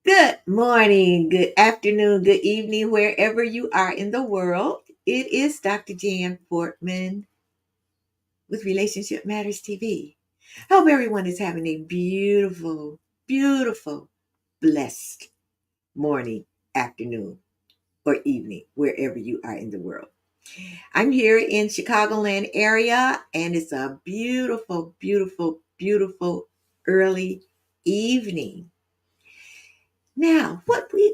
Good morning, good afternoon, good evening, wherever you are in the world. It is Dr. Jan Fortman with Relationship Matters TV. I hope everyone is having a beautiful, beautiful, blessed morning, afternoon, or evening, wherever you are in the world. I'm here in Chicagoland area, and it's a beautiful, beautiful, beautiful early evening. Now, what we're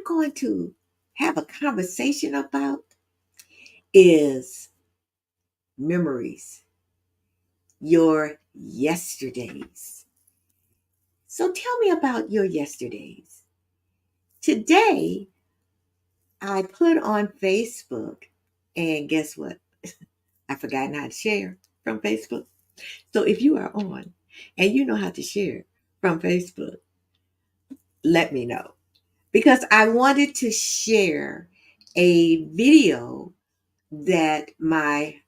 going to have a conversation about is memories, your yesterdays. So tell me about your yesterdays. Today, I put on Facebook, and guess what? I forgot how to share from Facebook. So if you are on and you know how to share from Facebook, let me know. Because I wanted to share a video that my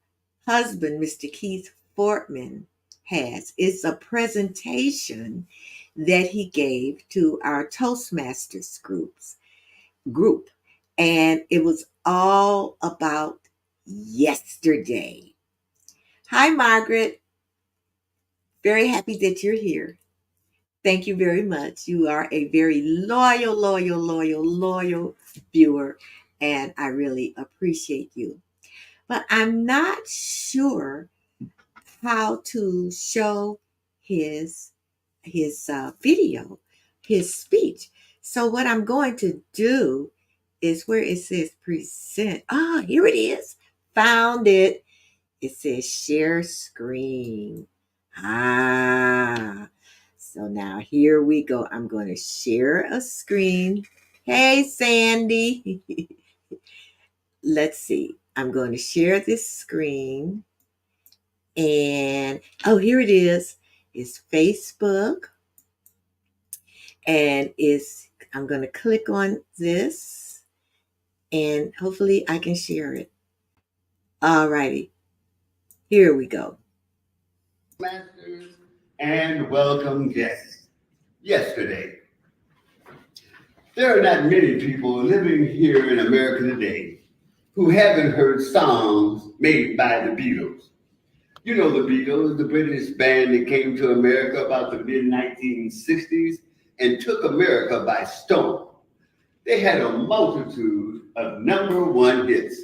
husband, Mr. Keith Fortman, has. It's a presentation that he gave to our Toastmasters group. And it was all about yesterday. Hi, Margaret. Very happy that you're here. Thank you very much. You are a very loyal viewer, and I really appreciate you. But I'm not sure how to show his video, his speech. So what I'm going to do is where it says present. Ah, here it is. Found it. It says share screen. So now here we go. I'm going to share a screen. Hey, Sandy. Let's see. I'm going to share this screen. And here it is. It's Facebook. And I'm going to click on this. And hopefully I can share it. All righty. Here we go. Masters and welcome guests. Yesterday, there are not many people living here in America today who haven't heard songs made by the Beatles. You know the Beatles, the British band that came to America about the mid-1960s and took America by storm. They had a multitude of number one hits.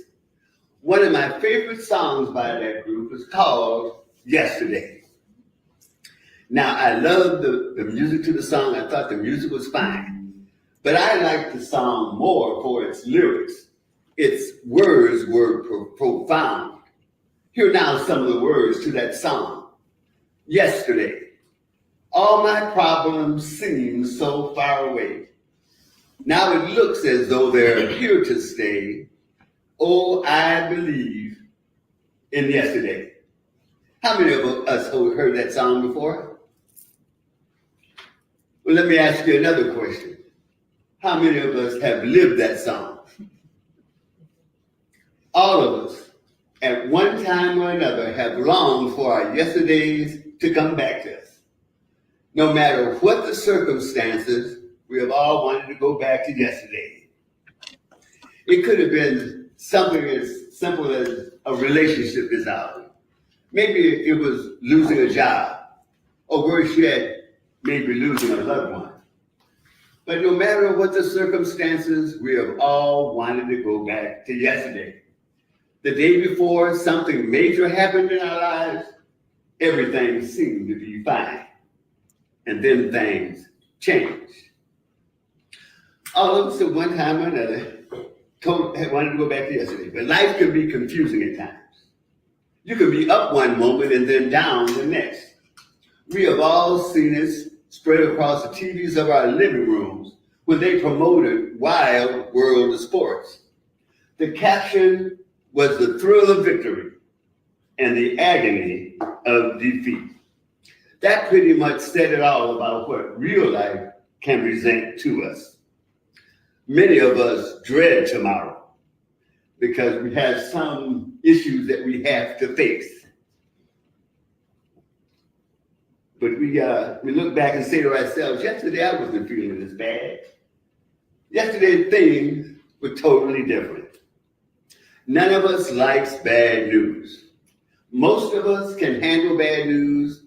One of my favorite songs by that group is called Yesterday. Now, I love the music to the song. I thought the music was fine. But I liked the song more for its lyrics. Its words were profound. Here now some of the words to that song. Yesterday, all my problems seem so far away. Now it looks as though they're here to stay. Oh, I believe in yesterday. How many of us have heard that song before? Well, let me ask you another question. How many of us have lived that song? All of us, at one time or another, have longed for our yesterdays to come back to us. No matter what the circumstances, we have all wanted to go back to yesterday. It could have been something as simple as a relationship dissolving. Maybe it was losing a job, or worse yet, maybe losing a loved one. But no matter what the circumstances, we have all wanted to go back to yesterday. The day before something major happened in our lives, everything seemed to be fine. And then things changed. All of us at one time or another wanted to go back to yesterday. But life can be confusing at times. You can be up one moment and then down the next. We have all seen it spread across the TVs of our living rooms when they promoted Wild World of Sports. The caption was the thrill of victory and the agony of defeat. That pretty much said it all about what real life can present to us. Many of us dread tomorrow because we have some issues that we have to face. But we look back and say to ourselves, yesterday I wasn't feeling this bad. Yesterday things were totally different. None of us likes bad news. Most of us can handle bad news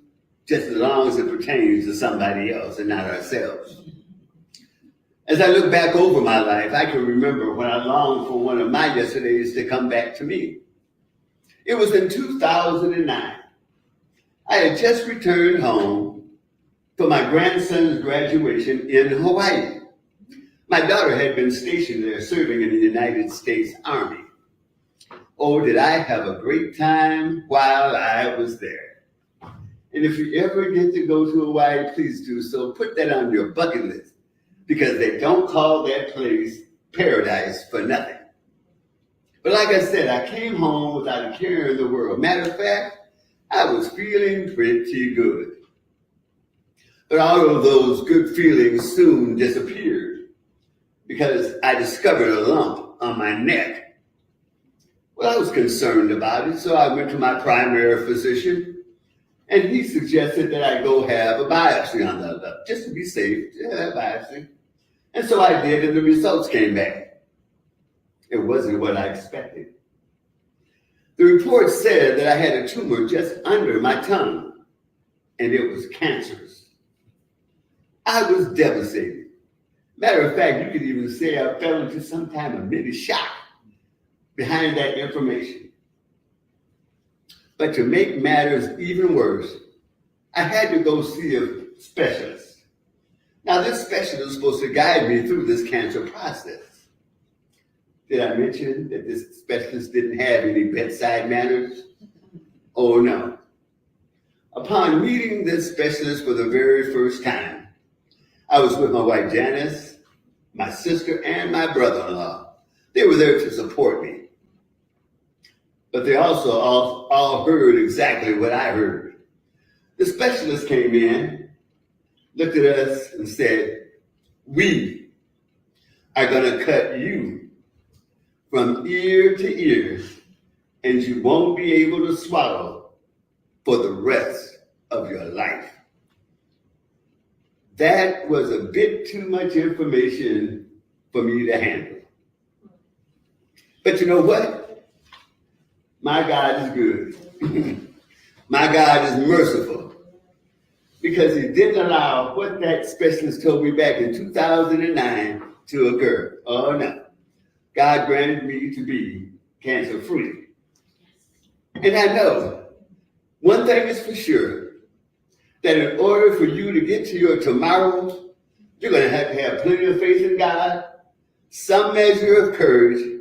just as long as it pertains to somebody else and not ourselves. As I look back over my life, I can remember when I longed for one of my yesterdays to come back to me. It was in 2009. I had just returned home for my grandson's graduation in Hawaii. My daughter had been stationed there serving in the United States Army. Oh, did I have a great time while I was there. And if you ever get to go to Hawaii, please do so. Put that on your bucket list because they don't call that place paradise for nothing. But like I said, I came home without a care in the world. Matter of fact, I was feeling pretty good. But all of those good feelings soon disappeared because I discovered a lump on my neck. Well, I was concerned about it, so I went to my primary physician, and he suggested that I go have a biopsy on the lump, just to be safe, a biopsy. And so I did, and the results came back. It wasn't what I expected. The report said that I had a tumor just under my tongue, and it was cancerous. I was devastated. Matter of fact, you could even say I fell into some kind of mini shock behind that information. But to make matters even worse, I had to go see a specialist. Now, this specialist was supposed to guide me through this cancer process. Did I mention that this specialist didn't have any bedside manners? Oh, no. Upon meeting this specialist for the very first time, I was with my wife Janice, my sister, and my brother-in-law. They were there to support me. But they also all heard exactly what I heard. The specialist came in, looked at us, and said, "We are going to cut you from ear to ear, and you won't be able to swallow for the rest of your life." That was a bit too much information for me to handle. But you know what? My God is good. My God is merciful because he didn't allow what that specialist told me back in 2009 to occur. Oh, no. God granted me to be cancer-free. And I know one thing is for sure, that in order for you to get to your tomorrow, you're going to have plenty of faith in God, some measure of courage,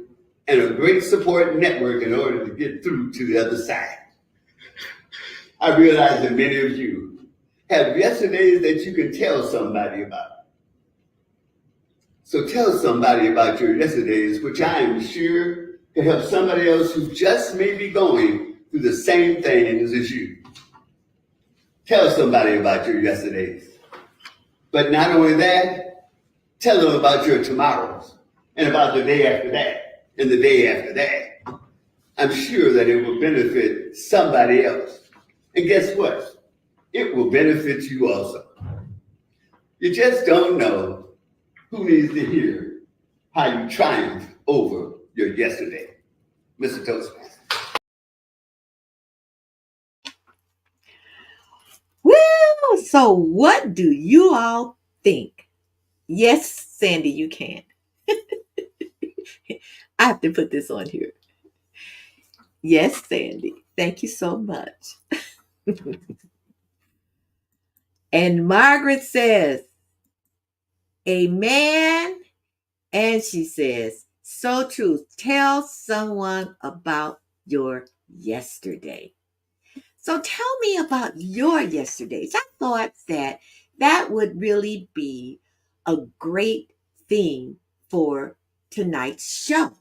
and a great support network in order to get through to the other side. I realize that many of you have yesterdays that you can tell somebody about. So tell somebody about your yesterdays, which I am sure can help somebody else who just may be going through the same things as you. Tell somebody about your yesterdays. But not only that, tell them about your tomorrows and about the day after that and the day after that. I'm sure that it will benefit somebody else. And guess what? It will benefit you also. You just don't know who needs to hear how you triumph over your yesterday. Mr. Toastmaster. Well, so what do you all think? Yes, Sandy, you can. I have to put this on here. Yes, Sandy. Thank you so much. And Margaret says, Amen. And she says, so true. Tell someone about your yesterday. So tell me about your yesterdays. I thought that that would really be a great theme for tonight's show.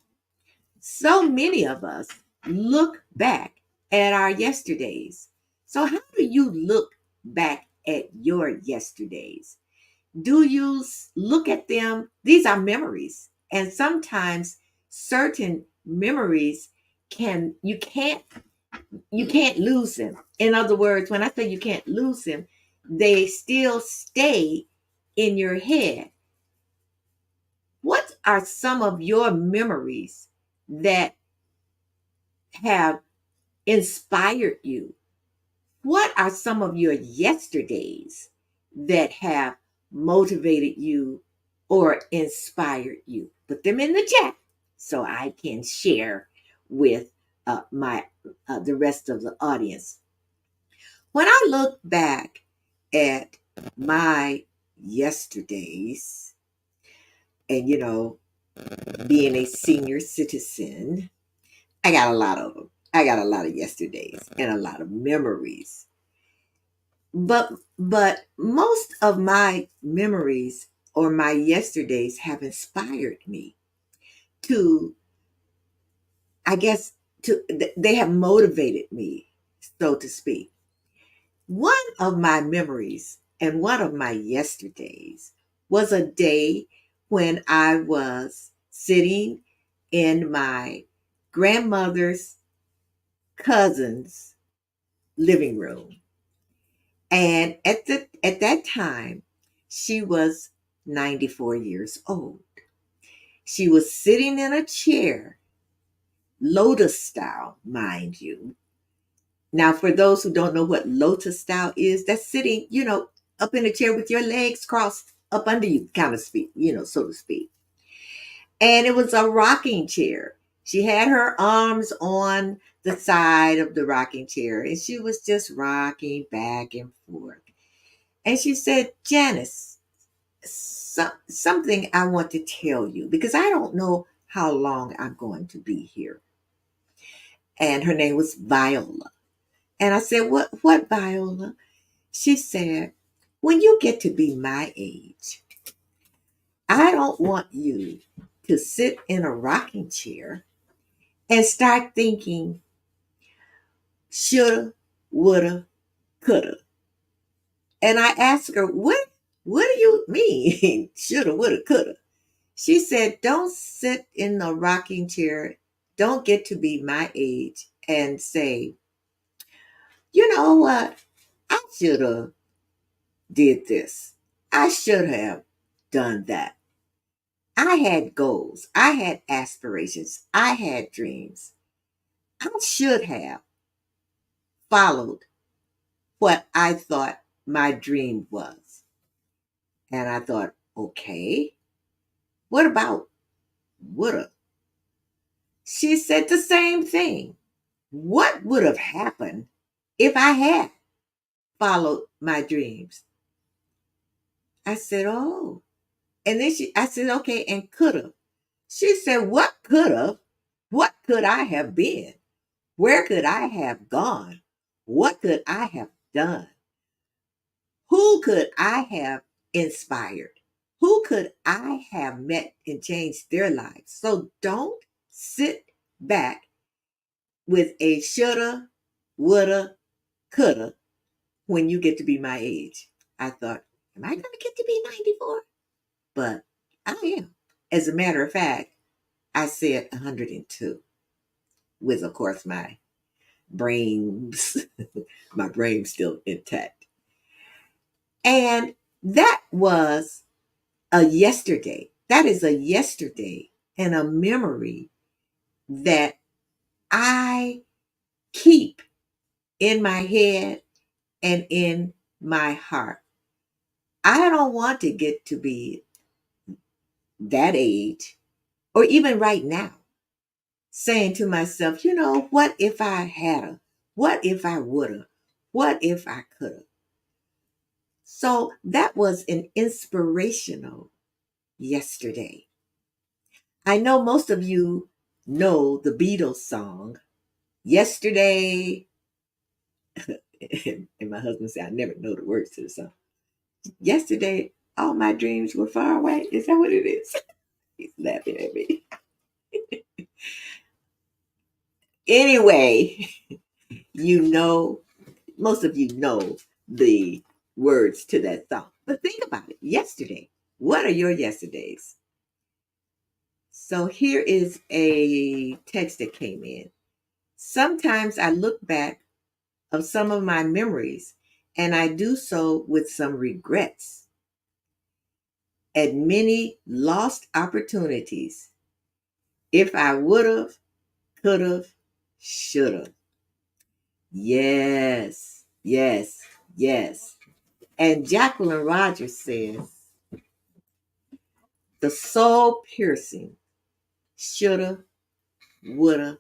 So many of us look back at our yesterdays. So, how do you look back at your yesterdays? Do you look at them? These are memories. And sometimes certain memories you can't lose them. In other words, when I say you can't lose them, they still stay in your head. What are some of your memories that have inspired you? What are some of your yesterdays that have motivated you or inspired you? Put them in the chat so I can share with my the rest of the audience. When I look back at my yesterdays, and being a senior citizen, I got a lot of them. I got a lot of yesterdays and a lot of memories. But most of my memories or my yesterdays have inspired me to, I guess, they have motivated me, so to speak. One of my memories and one of my yesterdays was a day when I was sitting in my grandmother's cousin's living room. And at that time, she was 94 years old. She was sitting in a chair, lotus style, mind you. Now, for those who don't know what lotus style is, that's sitting, up in a chair with your legs crossed up under you, kind of speak, so to speak. And it was a rocking chair. She had her arms on the side of the rocking chair and she was just rocking back and forth. And she said, Janice, something I want to tell you because I don't know how long I'm going to be here. And her name was Viola. And I said, what Viola? She said, when you get to be my age, I don't want you to sit in a rocking chair and start thinking, shoulda, woulda, coulda. And I asked her, what do you mean, shoulda, woulda, coulda? She said, don't sit in the rocking chair, don't get to be my age and say, you know what, I should have did this. I should have done that. I had goals. I had aspirations. I had dreams. I should have followed what I thought my dream was. And I thought, okay, what about woulda? She said the same thing. What would have happened if I had followed my dreams? I said, oh. And then I said, okay, and could have. She said, what could have? What could I have been? Where could I have gone? What could I have done? Who could I have inspired? Who could I have met and changed their lives? So don't sit back with a shoulda, woulda, coulda when you get to be my age. I thought, am I going to get to be 94? But I am. As a matter of fact, I said 102 with, of course, brains, my brain still intact. And that was a yesterday. That is a yesterday and a memory that I keep in my head and in my heart. I don't want to get to be that age or even right now saying to myself, what if I had a, what if I woulda, what if I coulda. So that was an inspirational yesterday. I know most of you know the Beatles song, Yesterday. And my husband said, I never know the words to the song. Yesterday, all my dreams were far away. Is that what it is? He's laughing at me. Anyway, you know, most of you know the words to that song. But think about it. Yesterday, what are your yesterdays? So here is a text that came in. Sometimes I look back of some of my memories and I do so with some regrets at many lost opportunities. If I would have, could have, should have. Yes, yes, yes. And Jacqueline Rogers says, the soul piercing shoulda, woulda,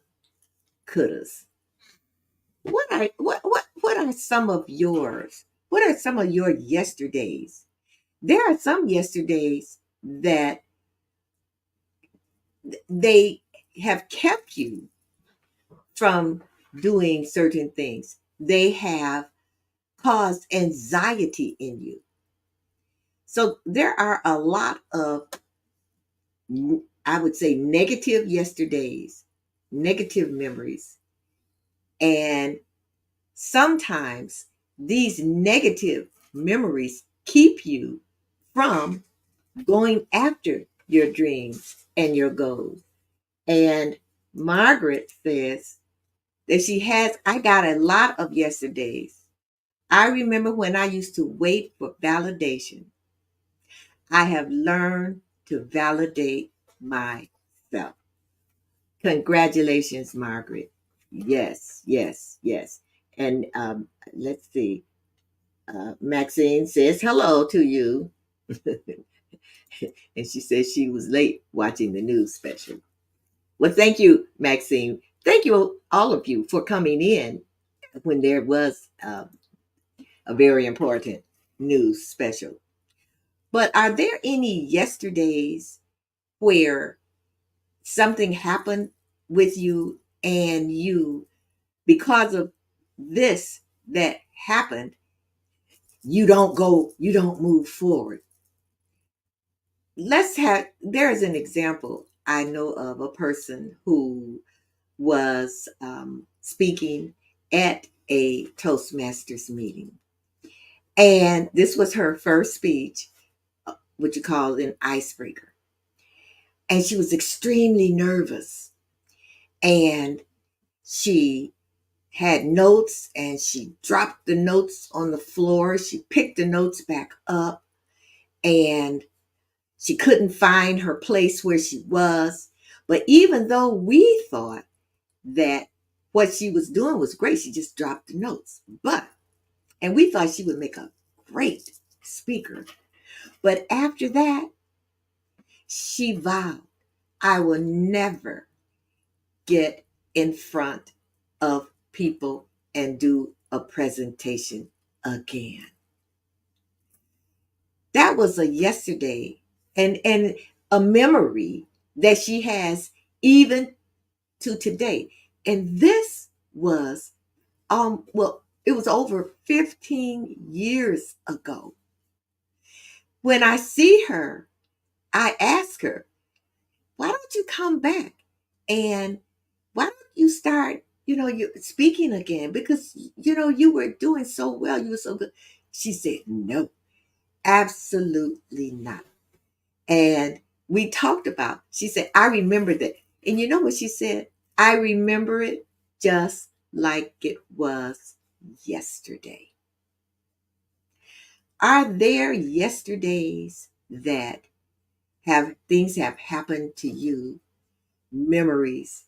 couldas. What are some of yours? What are some of your yesterdays? There are some yesterdays that they have kept you from doing certain things. They have caused anxiety in you. So there are a lot of, I would say, negative yesterdays, negative memories. And sometimes these negative memories keep you from going after your dreams and your goals. And Margaret says that I got a lot of yesterdays. I remember when I used to wait for validation. I have learned to validate myself. Congratulations, Margaret. Yes, yes, yes. And let's see. Maxine says hello to you. And she says she was late watching the news special. Well, thank you, Maxine. Thank you, all of you, for coming in when there was a very important news special. But are there any yesterdays where something happened with you and because of this that happened, you don't move forward? There's an example I know of a person who was speaking at a Toastmasters meeting. And this was her first speech, what you call an icebreaker. And she was extremely nervous. And she had notes and she dropped the notes on the floor. She picked the notes back up and she couldn't find her place where she was. But even though we thought that what she was doing was great, she just dropped the notes. And we thought she would make a great speaker. But after that, she vowed, I will never get in front of people and do a presentation again. That was a yesterday and a memory that she has even to today. And this was it was over 15 years ago. When I see her, I ask her, why don't you come back and why don't you start you speaking again because, you were doing so well. You were so good. She said, no, absolutely not. And we talked about, she said, I remember that. And you know what she said? I remember it just like it was yesterday. Are there yesterdays that have things have happened to you, memories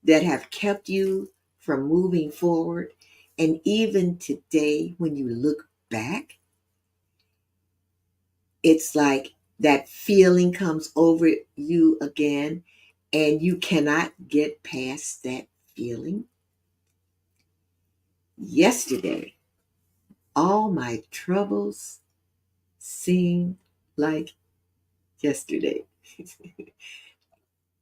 that have kept you from moving forward? And even today, when you look back, it's like that feeling comes over you again, and you cannot get past that feeling. Yesterday, all my troubles seem like yesterday.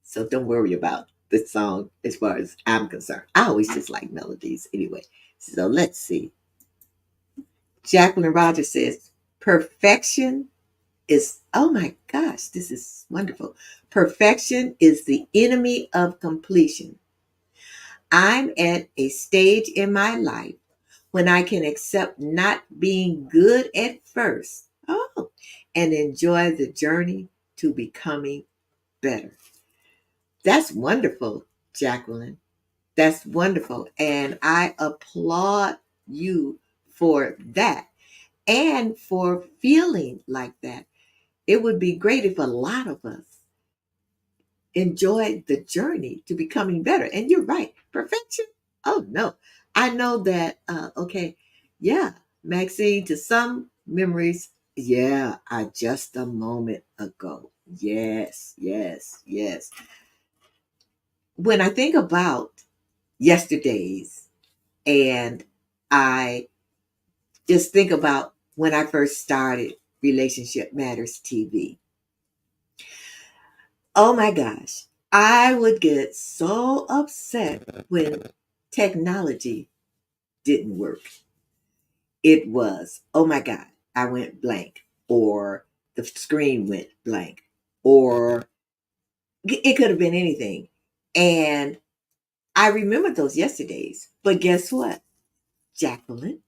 So don't worry about the song as far as I'm concerned. I always just like melodies anyway. So let's see. Jacqueline Rogers says, perfection is, oh my gosh, this is wonderful. Perfection is the enemy of completion. I'm at a stage in my life when I can accept not being good at first. Oh, and enjoy the journey to becoming better. That's wonderful, Jacqueline. That's wonderful. And I applaud you for that and for feeling like that. It would be great if a lot of us enjoyed the journey to becoming better. And you're right, perfection. Oh no, I know that. Okay, yeah, Maxine. To some memories, yeah, are just a moment ago. Yes, yes, yes. When I think about yesterday's, and I just think about when I first started Relationship Matters TV. Oh my gosh. I would get so upset when technology didn't work. It was, oh my God, I went blank, or the screen went blank, or it could have been anything. And I remember those yesterdays. But guess what, Jacqueline?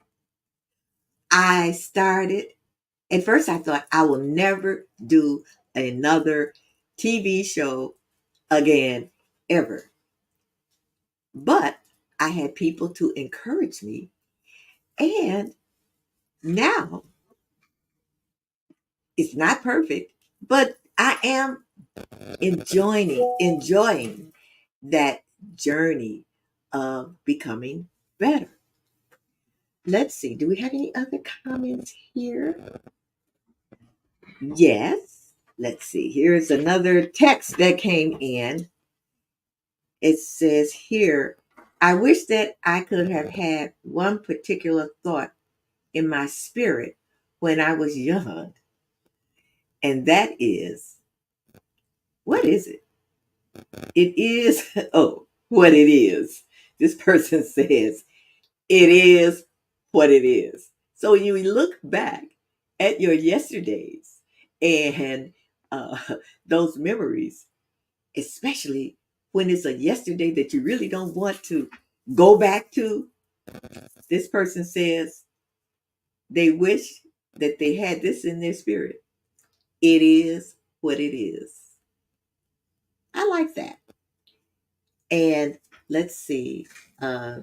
I started, at first I thought I will never do another TV show again, ever. But I had people to encourage me. And now it's not perfect, but I am enjoying that journey of becoming better. Let's see. Do we have any other comments here? Yes. Let's see. Here's another text that came in. It says here, I wish that I could have had one particular thought in my spirit when I was young. And that is, what is it? It is, oh, what it is. This person says, it is what it is. So you look back at your yesterdays and uh, those memories, especially when it's a yesterday that you really don't want to go back to. This person says they wish that they had this in their spirit. It is what it is. I like that. And let's see. Uh,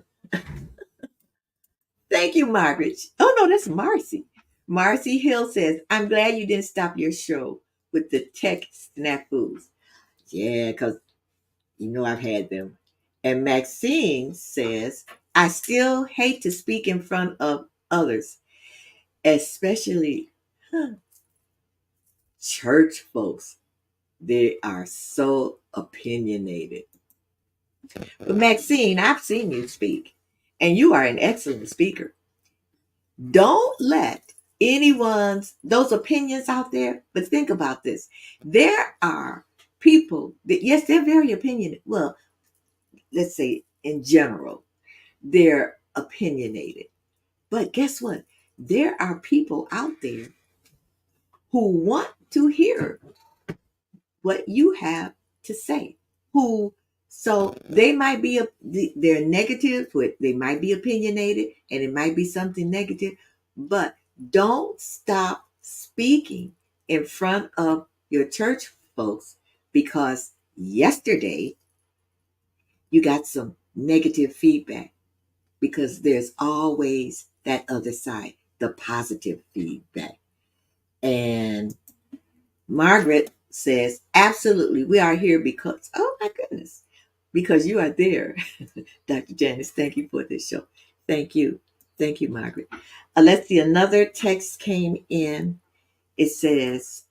Thank you, Margaret. Oh, no, that's Marcy. Marcy Hill says, I'm glad you didn't stop your show with the tech snafus. Yeah, because I've had them. And Maxine says, I still hate to speak in front of others, especially church folks. They are so opinionated. But Maxine, I've seen you speak, and you are an excellent speaker. Don't let anyone's those opinions out there, but think about this. There are people that, yes, they're very opinionated. Well, let's say in general, they're opinionated. But guess what? There are people out there who want to hear what you have to say, who So they might be they're negative, they might be opinionated, and it might be something negative, but don't stop speaking in front of your church folks because yesterday you got some negative feedback, because there's always that other side, the positive feedback. And Margaret says, absolutely, we are here because, oh my goodness, because you are there. Dr. Janice, thank you for this show. Thank you. Thank you, Margaret. Let's see, another text came in. It says,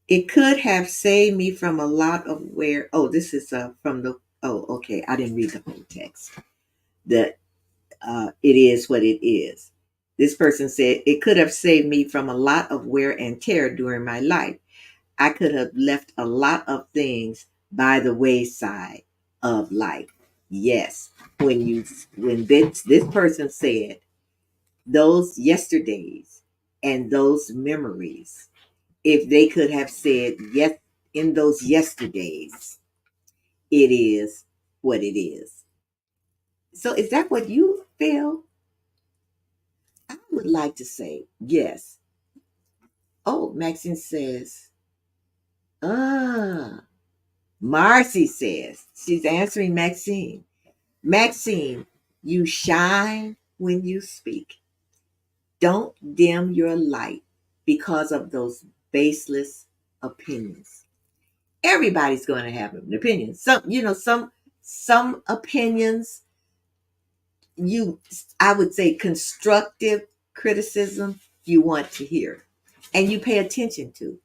it could have saved me from a lot of where, oh, this is from the, oh, okay, I didn't read the whole text. The it is what it is. This person said, it could have saved me from a lot of wear and tear during my life. I could have left a lot of things by the wayside of life. Yes, when this person said those yesterdays and those memories, if they could have said yes in those yesterdays, it is what it is. So is that what you feel? I would like to say yes. Oh, Maxine says, ah, Marcy says, she's answering Maxine. Maxine, you shine when you speak. Don't dim your light because of those baseless opinions. Everybody's going to have an opinion. Some opinions you, I would say, constructive criticism you want to hear and you pay attention to.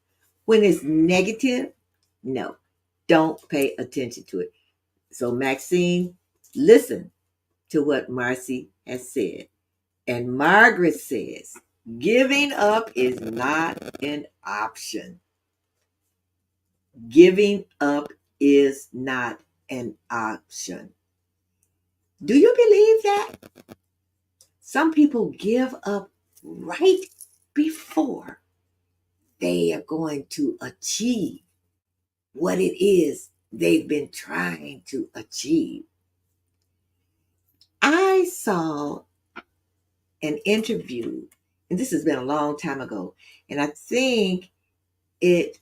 When it's negative, no, don't pay attention to it. So Maxine, listen to what Marcy has said. And Margaret says, giving up is not an option. Giving up is not an option. Do you believe that? Some people give up right before they are going to achieve what it is they've been trying to achieve. I saw an interview, and this has been a long time ago, and I think it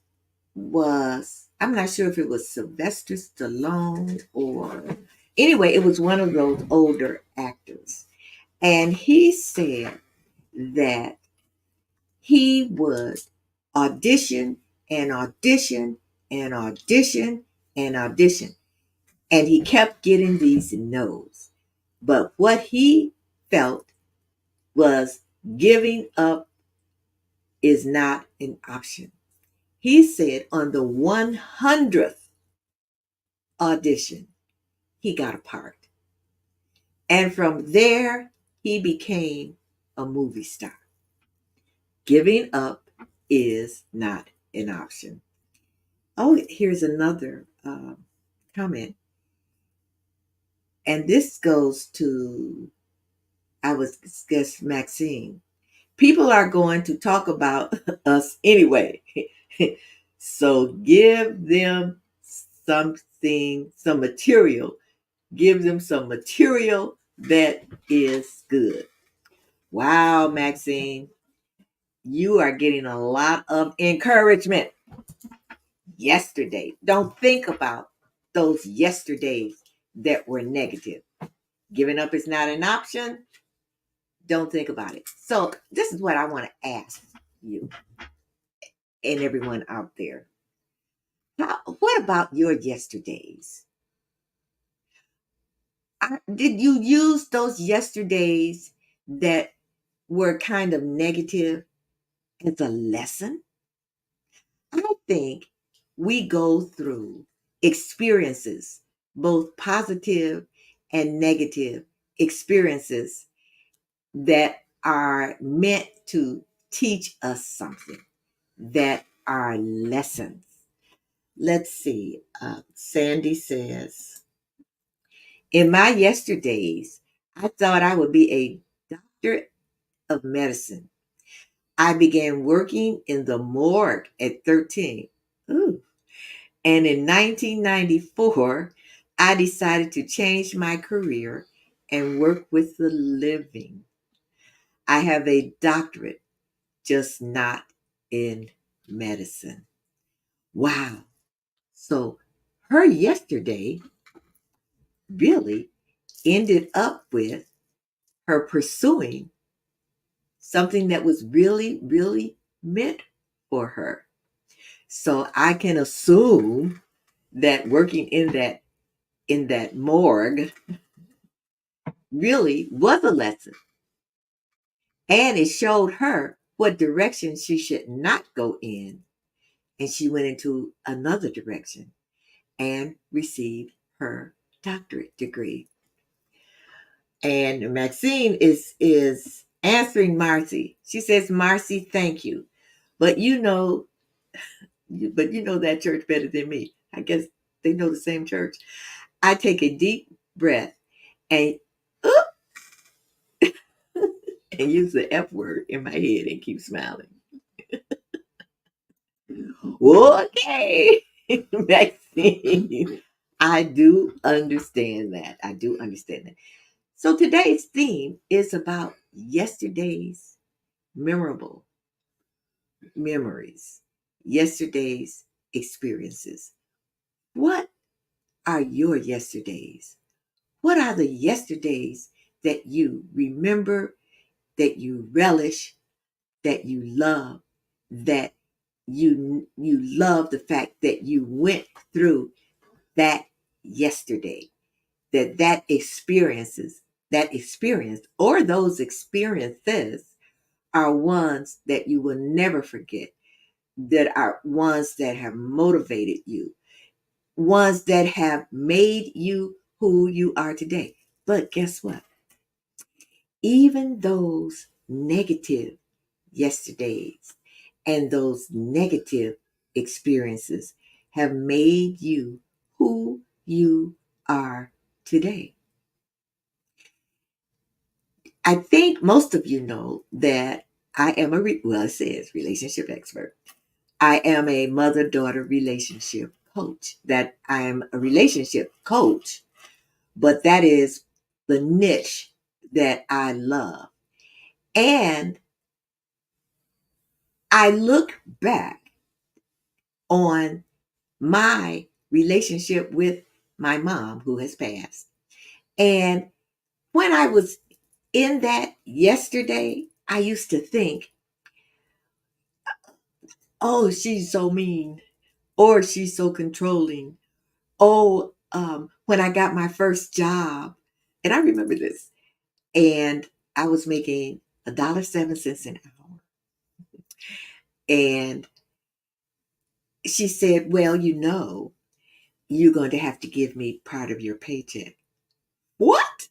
was, I'm not sure if it was Sylvester Stallone or, anyway, it was one of those older actors. And he said that he would audition and audition and audition and audition. And he kept getting these no's. But what he felt was giving up is not an option. He said on the 100th audition, he got a part. And from there, he became a movie star. Giving up is not an option. Oh, here's another comment. And this goes to, I was guess Maxine. People are going to talk about us anyway. So give them something, some material. Give them some material that is good. Wow, Maxine, you are getting a lot of encouragement. Yesterday, don't think about those yesterdays that were negative. Giving up is not an option. Don't think about it. So, this is what I want to ask you and everyone out there. What about your yesterdays? Did you use those yesterdays that were kind of negative as a lesson? I think we go through experiences, both positive and negative experiences, that are meant to teach us something, that are lessons. Let's see. Sandy says, in my yesterdays, I thought I would be a doctor of medicine. I began working in the morgue at 13. Ooh. And in 1994, I decided to change my career and work with the living. I have a doctorate, just not in medicine. Wow. So her yesterday really ended up with her pursuing something that was really, really meant for her. So I can assume that working in that morgue really was a lesson. And it showed her what direction she should not go in. And she went into another direction and received her doctorate degree. And Maxine is answering Marcy. She says, "Marcy, thank you. But you know that church better than me. I guess they know the same church." I take a deep breath and and use the F word in my head and keep smiling. Okay, Maxine. I do understand that. I do understand that. So today's theme is about yesterday's memorable memories, yesterday's experiences. What are your yesterdays? What are the yesterdays that you remember, that you relish, that you love, that you love the fact that you went through that yesterday, that experience or those experiences are ones that you will never forget, that are ones that have motivated you, ones that have made you who you are today. But guess what? Even those negative yesterdays and those negative experiences have made you who you are today. I think most of you know that I am well, it says relationship expert. I am a mother daughter relationship coach. That I am a relationship coach, but that is the niche that I love. And I look back on my relationship with my mom who has passed. And when I was in that yesterday, I used to think, oh, she's so mean, or she's so controlling. Oh, when I got my first job, and I remember this, and I was making $1.07 an hour. And she said, "Well, you're going to have to give me part of your paycheck." What?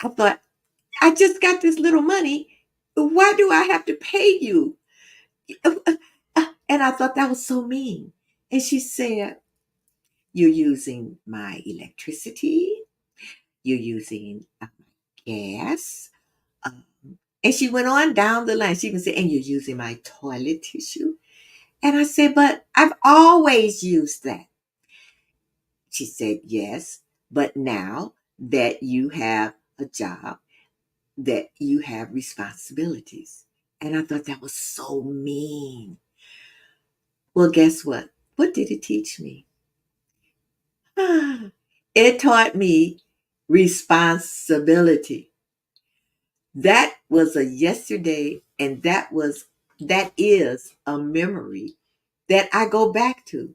I thought, I just got this little money. Why do I have to pay you? And I thought that was so mean. And she said, "You're using my electricity, you're using gas." Um, and she went on down the line. She even said, "And you're using my toilet tissue." And I said, "But I've always used that." She said, "Yes, but now that you have a job, that you have responsibilities." And I thought that was so mean. Well, guess what? What did it teach me? It taught me responsibility. That was a yesterday, and that is a memory that I go back to.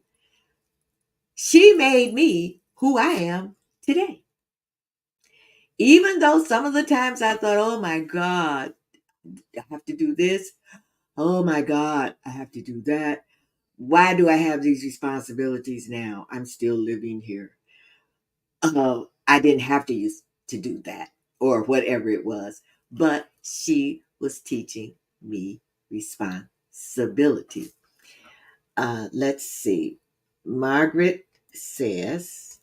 She made me who I am today. Even though some of the times I thought, "Oh my God, I have to do this. Oh my God, I have to do that. Why do I have these responsibilities now? I'm still living here. I didn't have to use to do that," or whatever it was. But she was teaching me responsibility. Let's see. Margaret says,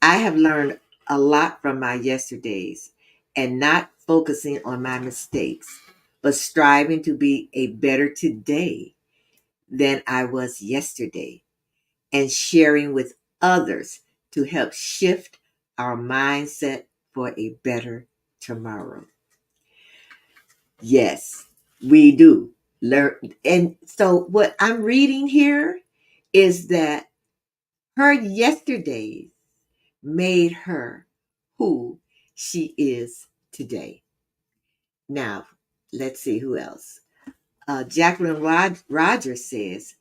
"I have learned a lot from my yesterdays and not focusing on my mistakes, but striving to be a better today than I was yesterday. and sharing with others to help shift our mindset for a better tomorrow. Yes, we do learn. And so, what I'm reading here is that her yesterdays made her who she is today. Now, let's see who else. Jacqueline Rogers says,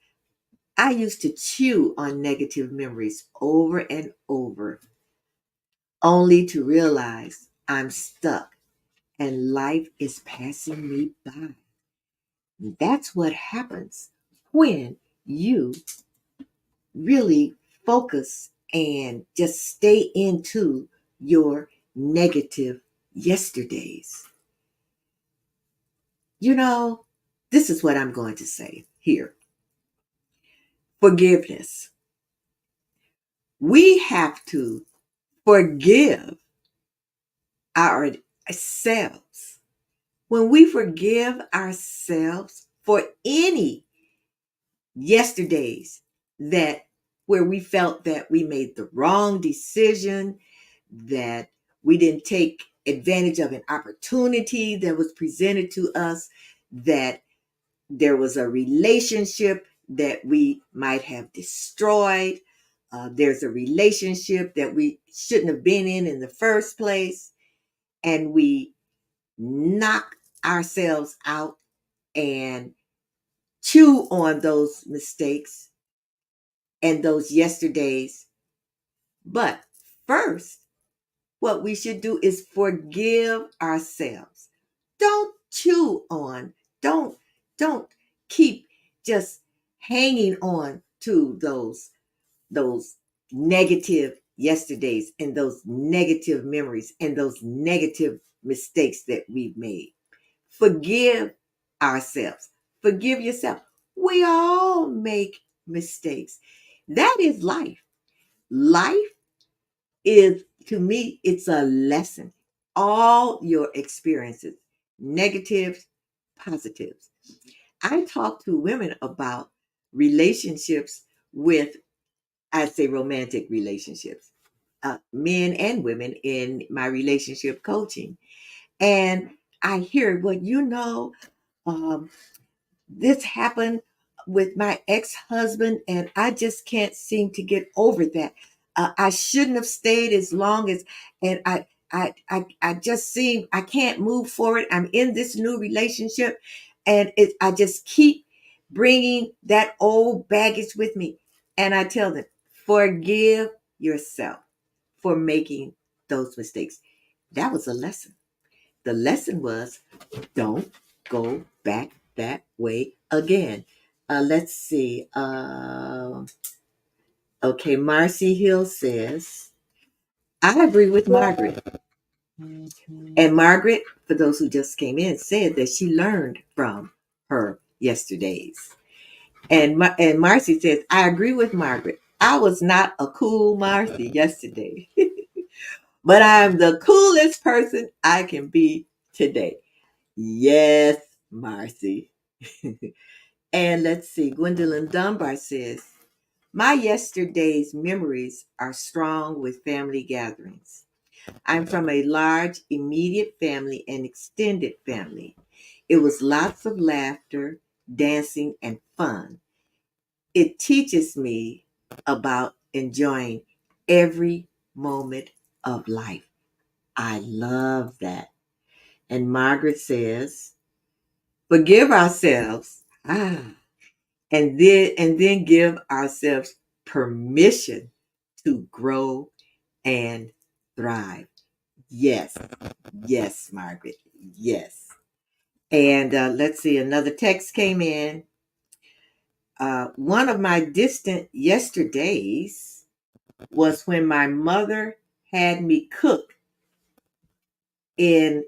I used to chew on negative memories over and over, only to realize I'm stuck and life is passing me by. That's what happens when you really focus and just stay into your negative yesterdays. You know, this is what I'm going to say here. Forgiveness. We have to forgive ourselves. When we forgive ourselves for any yesterdays that where we felt that we made the wrong decision, that we didn't take advantage of an opportunity that was presented to us, that there was a relationship that we might have destroyed. There's a relationship that we shouldn't have been in the first place, and we knock ourselves out and chew on those mistakes and those yesterdays. But first, what we should do is forgive ourselves. Don't chew on, don't don't keep just hanging on to those negative yesterdays and those negative memories and those negative mistakes that we've made. Forgive ourselves. Forgive yourself. We all make mistakes. That is life. Life is, to me, it's a lesson. All your experiences, negatives, positives. I talk to women about relationships with, I'd say, romantic relationships, men and women in my relationship coaching. And I hear, well, um, this happened with my ex-husband and I just can't seem to get over that. I shouldn't have stayed as long as, and I just seem I can't move forward. I'm in this new relationship and I just keep bringing that old baggage with me. And I tell them, forgive yourself for making those mistakes. That was a lesson. The lesson was, don't go back that way again. Let's see. Okay, Marcy Hill says, I agree with Margaret. And Margaret, for those who just came in, said that she learned from her yesterdays. And Marcy says, I agree with Margaret. I was not a cool Marcy yesterday, but I'm the coolest person I can be today. Yes, Marcy. And let's see, Gwendolyn Dunbar says, my yesterday's memories are strong with family gatherings. I'm from a large immediate family and extended family. It was lots of laughter, dancing, and fun. It teaches me about enjoying every moment of life. I love that. And Margaret says, forgive ourselves. And then give ourselves permission to grow and thrive. Yes, yes, Margaret, yes. And let's see, another text came in. One of my distant yesterdays was when my mother had me cook in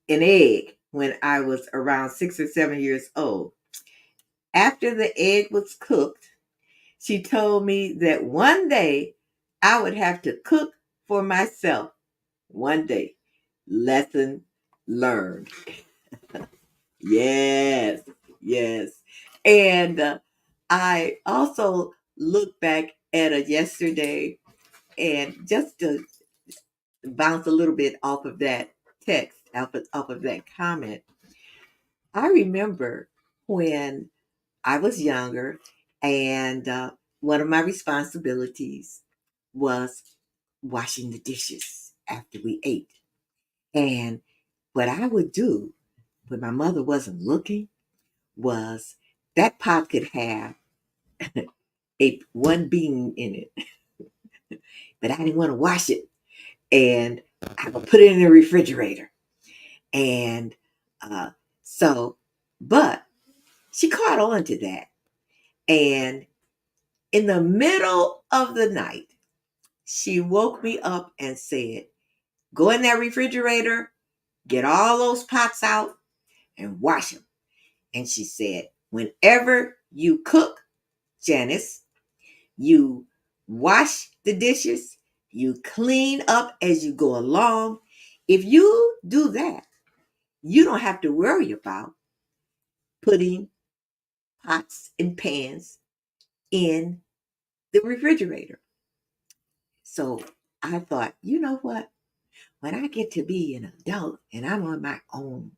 an egg when I was around 6 or 7 years old. After the egg was cooked, she told me that one day I would have to cook for myself. One day. Lesson learned. Yes, yes. And I also look back at a yesterday and just to bounce a little bit off of that text, off of that comment. I remember when I was younger, and one of my responsibilities was washing the dishes after we ate. And what I would do when my mother wasn't looking was that pot could have a one bean in it, but I didn't want to wash it, and I would put it in the refrigerator. And uh, so, but she caught on to that, and in the middle of the night, she woke me up and said, "Go in that refrigerator, get all those pots out, and wash them." And she said, "Whenever you cook, Janice, you wash the dishes, you clean up as you go along. If you do that, you don't have to worry about putting pots and pans in the refrigerator." So I thought, you know what? When I get to be an adult and I'm on my own,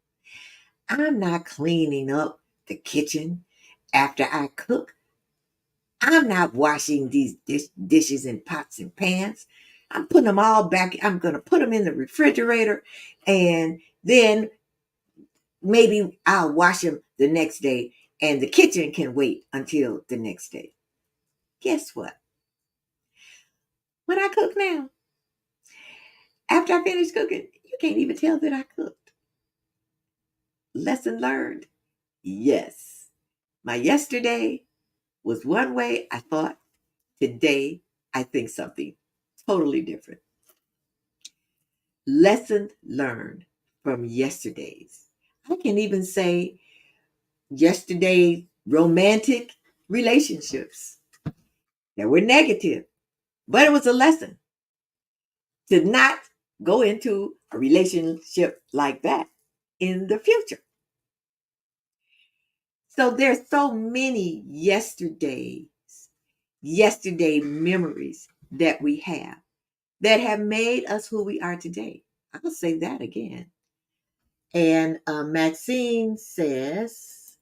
I'm not cleaning up the kitchen after I cook. I'm not washing these dishes and pots and pans. I'm putting them all back. I'm going to put them in the refrigerator, and then maybe I'll wash them the next day, and the kitchen can wait until the next day. Guess what? When I cook now, after I finish cooking, you can't even tell that I cooked. Lesson learned. Yes. My yesterday was one way I thought. Today, I think something totally different. Lesson learned from yesterday's. I can even say yesterday romantic relationships that were negative, but it was a lesson to not go into a relationship like that in the future. So there's so many yesterday memories that we have that have made us who we are today. I'll say that again. And Maxine says,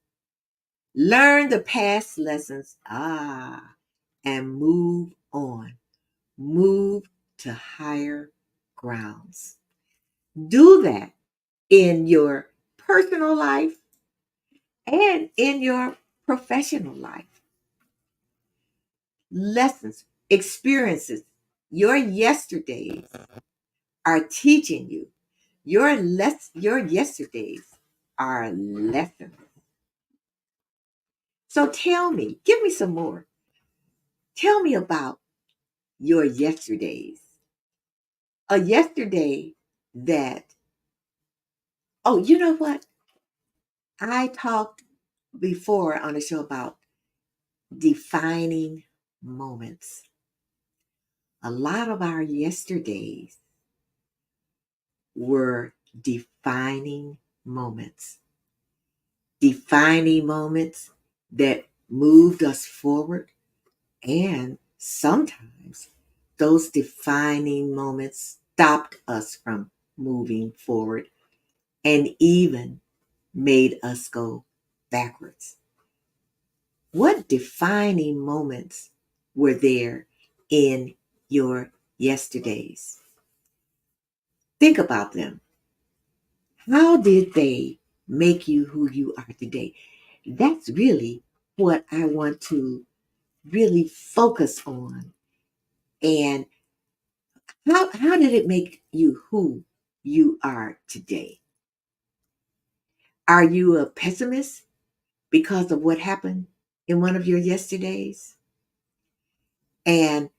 learn the past lessons, and move on. Move to higher grounds. Do that in your personal life and in your professional life. Lessons, experiences, your yesterdays are teaching you. Your yesterdays are lessons. So tell me, give me some more. Tell me about your yesterdays. A yesterday that, oh, you know what? I talked before on the show about defining moments. A lot of our yesterdays were moments, defining moments that moved us forward. And sometimes those defining moments stopped us from moving forward and even made us go backwards. What defining moments were there in your yesterdays? Think about them. How did they make you who you are today? That's really what I want to really focus on. And how did it make you who you are today? Are you a pessimist because of what happened in one of your yesterdays? And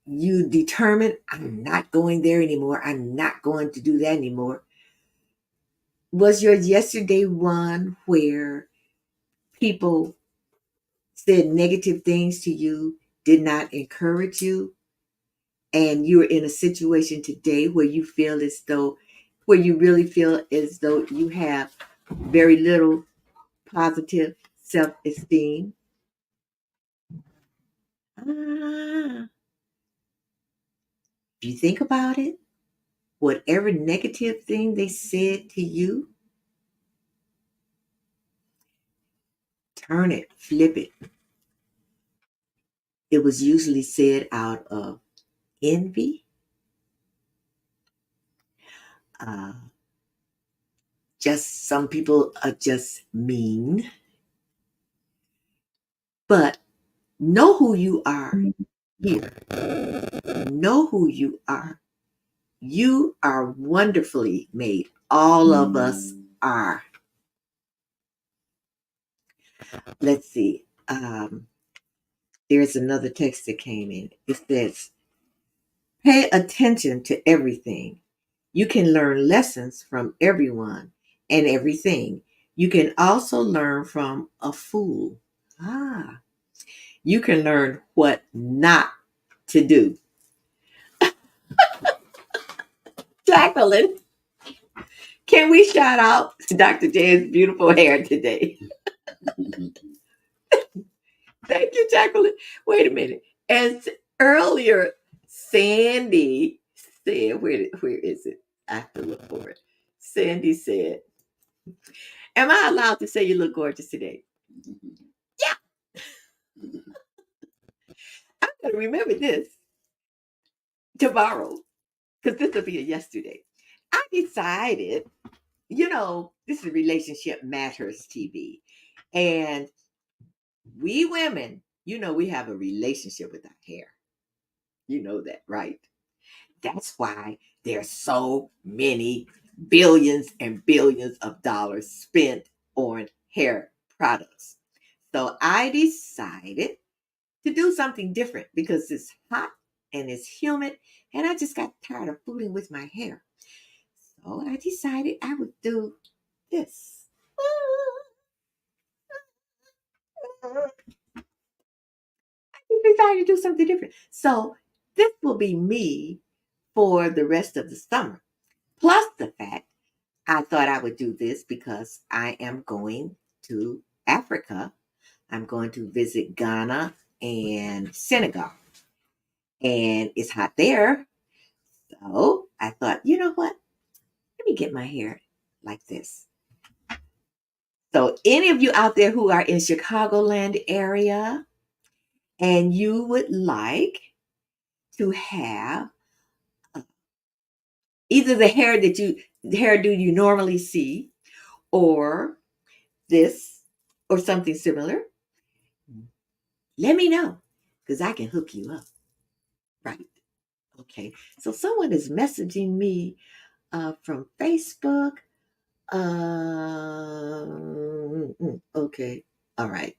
you determined, I'm not going there anymore. I'm not going to do that anymore. Was your yesterday one where people said negative things to you, did not encourage you, and you're in a situation today where where you really feel as though you have very little positive self esteem? Ah, if you think about it, whatever negative thing they said to you, turn it, flip it. It was usually said out of envy, uh, just some people are just mean, but know who you are here. Know who you are. You are wonderfully made. All of us are. Let's see. There's another text that came in. It says, pay attention to everything. You can learn lessons from everyone and everything. You can also learn from a fool. Ah, you can learn what not to do. Jacqueline, can we shout out Dr. Jan's beautiful hair today? Thank you, Jacqueline. Wait a minute. As earlier, Sandy said, where is it? I have to look for it. Sandy said, am I allowed to say you look gorgeous today? Yeah, I'm going to remember this tomorrow because this will be a yesterday. I decided, this is Relationship Matters TV. And we women, we have a relationship with our hair. You know that, right? That's why there's so many billions and billions of dollars spent on hair products. So I decided to do something different because it's hot and it's humid and I just got tired of fooling with my hair. So I decided I would do this. I decided to do something different. So this will be me for the rest of the summer. Plus the fact I thought I would do this because I am going to Africa. I'm going to visit Ghana and Senegal. And it's hot there. So I thought, you know what? Let me get my hair like this. So any of you out there who are in Chicagoland area and you would like to have either the hairdo you normally see or this or something similar, let me know because I can hook you up. Right. Okay. So someone is messaging me from Facebook. Okay. All right.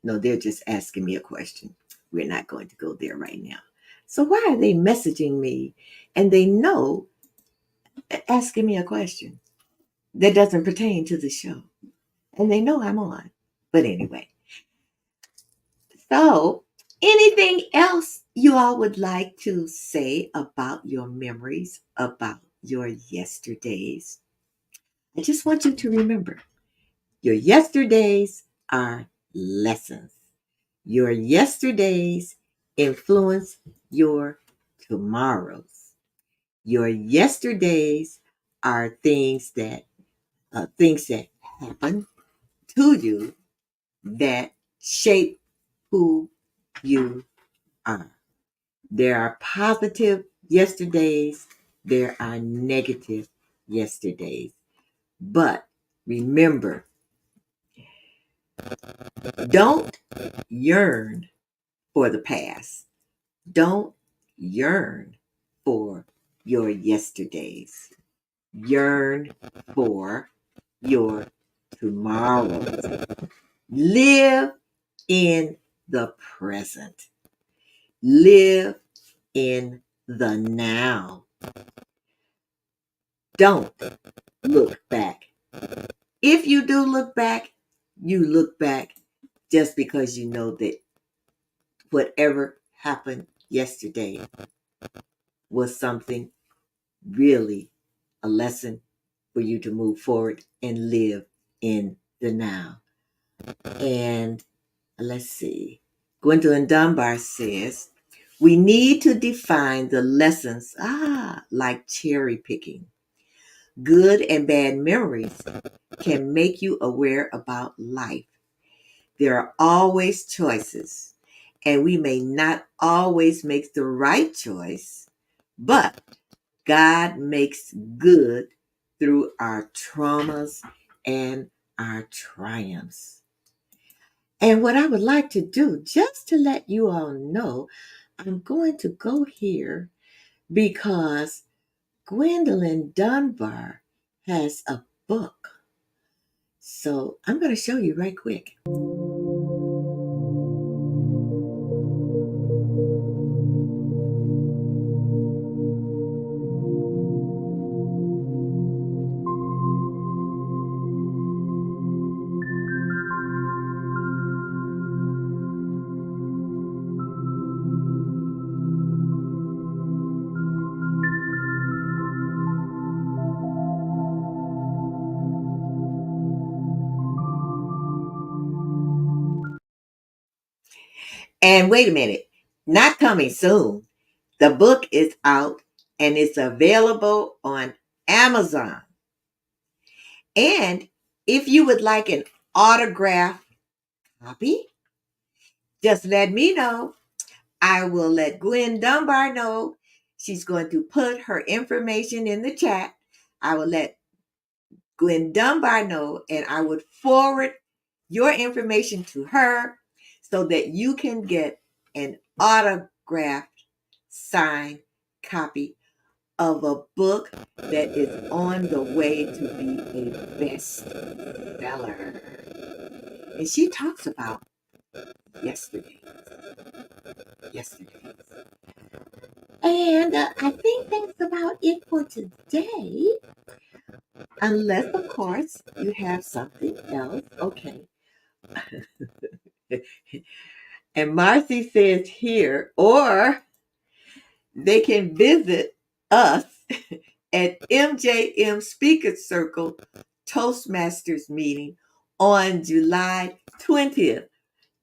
No, they're just asking me a question. We're not going to go there right now. So why are they messaging me and they know asking me a question that doesn't pertain to the show? And they know I'm on. But anyway, so anything else you all would like to say about your memories, about your yesterdays? I just want you to remember your yesterdays are lessons. Your yesterdays influence your tomorrows. Your yesterdays are things that happen to you that shape who you are. There are positive yesterdays, there are negative yesterdays. But remember, don't yearn for the past. Don't yearn for your yesterdays. Yearn for your tomorrows. Live in the present. Live in the now. Don't look back. If you do look back, you look back just because you know that whatever happened yesterday was something really a lesson for you to move forward and live in the now. And let's see. Gwendolyn Dunbar says, we need to define the lessons, like cherry picking. Good and bad memories can make you aware about life. There are always choices, and we may not always make the right choice, but God makes good through our traumas and our triumphs. And what I would like to do, just to let you all know, I'm going to go here because Gwendolyn Dunbar has a book. So I'm going to show you right quick. And wait a minute, not coming soon. The book is out and it's available on Amazon. And if you would like an autographed copy, just let me know. I will let Gwen Dunbar know. She's going to put her information in the chat. I will let Gwen Dunbar know, and I would forward your information to her so that you can get an autographed signed copy of a book that is on the way to be a bestseller. And she talks about yesterday. And I think that's about it for today. Unless, of course, you have something else. Okay. And Marcy says here, or they can visit us at MJM Speaker Circle Toastmasters meeting on July 20th.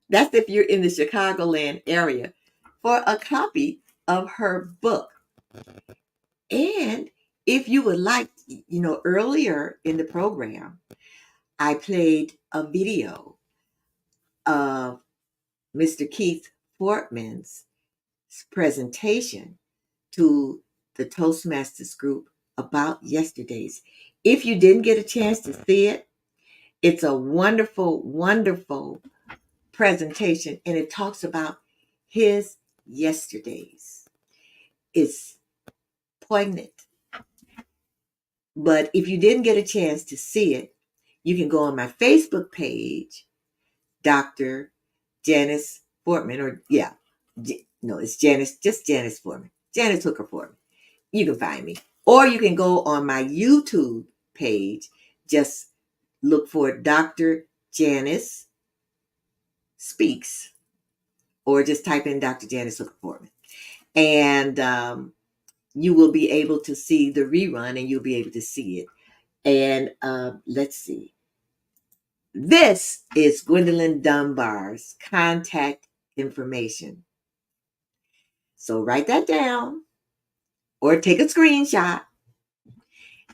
That's if you're in the Chicagoland area for a copy of her book. And if you would like, earlier in the program, I played a video of Mr. Keith Fortman's presentation to the Toastmasters group about yesterday's. If you didn't get a chance to see it, it's a wonderful, wonderful presentation, and it talks about his yesterdays. It's poignant. But if you didn't get a chance to see it, you can go on my Facebook page, Dr. Janice Fortman, no, it's Janice, just Janice Fortman, Janice Hooker Fortman. You can find me. Or you can go on my YouTube page, just look for Dr. Janice Speaks, or just type in Dr. Janice Hooker Fortman. And you will be able to see the rerun, and you'll be able to see it. And let's see. This is Gwendolyn Dunbar's contact information. So write that down or take a screenshot.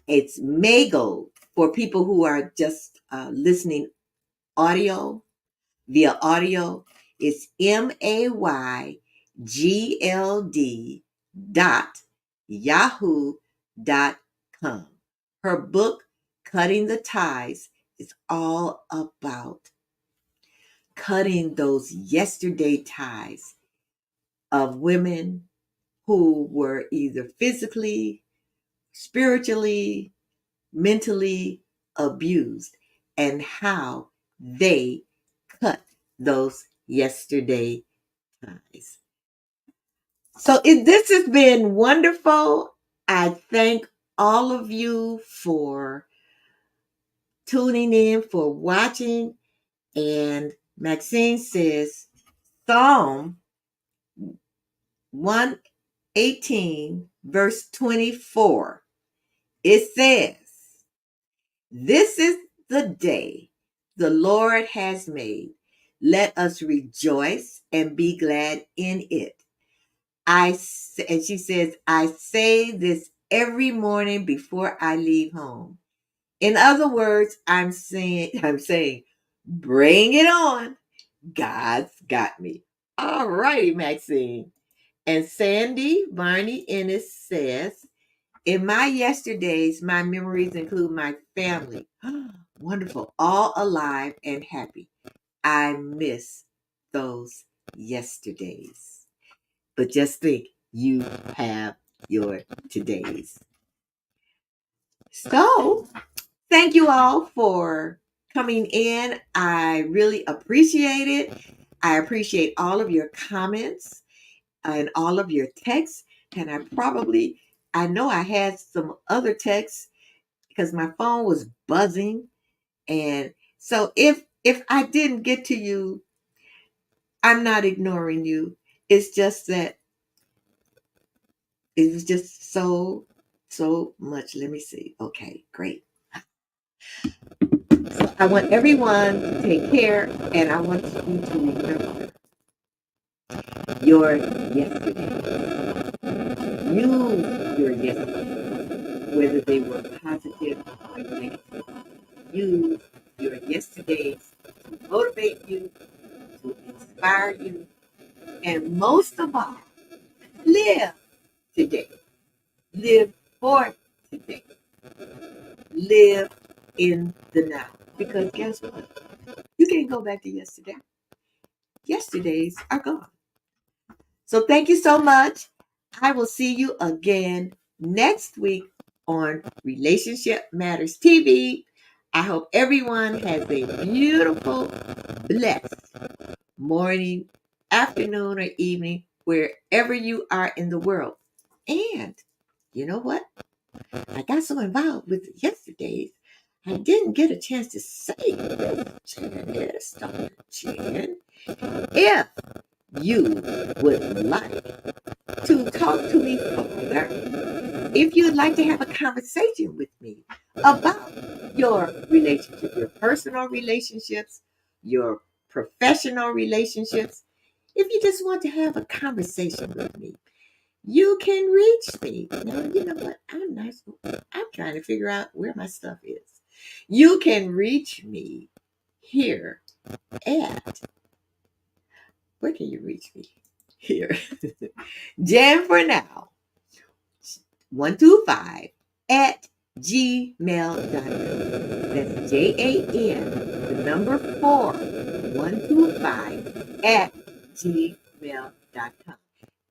It's Mago for people who are just listening via audio. It's MAYGLD.yahoo.com. Her book, Cutting the Ties, is all about cutting those yesterday ties of women who were either physically, spiritually, mentally abused, and how they cut those yesterday ties. So this has been wonderful. I thank all of you for tuning in, for watching. And Maxine says, Psalm 118, verse 24. It says, this is the day the Lord has made. Let us rejoice and be glad in it. And she says, I say this every morning before I leave home. In other words, I'm saying, bring it on. God's got me. All righty, Maxine. And Sandy Barney Ennis says, in my yesterdays, my memories include my family. Wonderful, all alive and happy. I miss those yesterdays. But just think, you have your todays. So, thank you all for coming in. I really appreciate it. I appreciate all of your comments and all of your texts. And I know I had some other texts because my phone was buzzing. And so if I didn't get to you, I'm not ignoring you. It's just that it was just so much. Let me see. Okay, great. So I want everyone to take care, and I want you to remember your yesterday. Use your yesterday, whether they were positive or negative. Use your yesterdays to motivate you, to inspire you, and most of all, live today. Live for today. Live in the now. Because guess what? You can't go back to yesterday. Yesterdays are gone. So thank you so much. I will see you again next week on Relationship Matters TV. I hope everyone has a beautiful, blessed morning, afternoon, or evening, wherever you are in the world. And you know what? I got so involved with yesterday's, I didn't get a chance to say this. Janice, Dr. Jan, if you would like to talk to me further, if you'd like to have a conversation with me about your relationship, your personal relationships, your professional relationships, if you just want to have a conversation with me, you can reach me. Now, you know what? I'm trying to figure out where my stuff is. You can reach me here at, where can you reach me? Here. Jan for now, 125 at gmail.com. That's JAN, the number 4, 125 at gmail.com.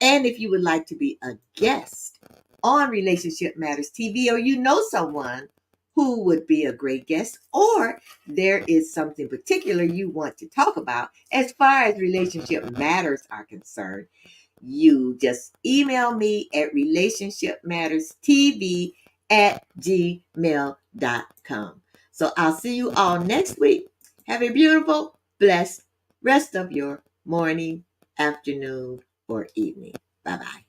And if you would like to be a guest on Relationship Matters TV, or you know someone who would be a great guest, or there is something particular you want to talk about as far as relationship matters are concerned, you just email me at relationshipmatterstv at gmail.com. So I'll see you all next week. Have a beautiful, blessed rest of your morning, afternoon, or evening. Bye bye.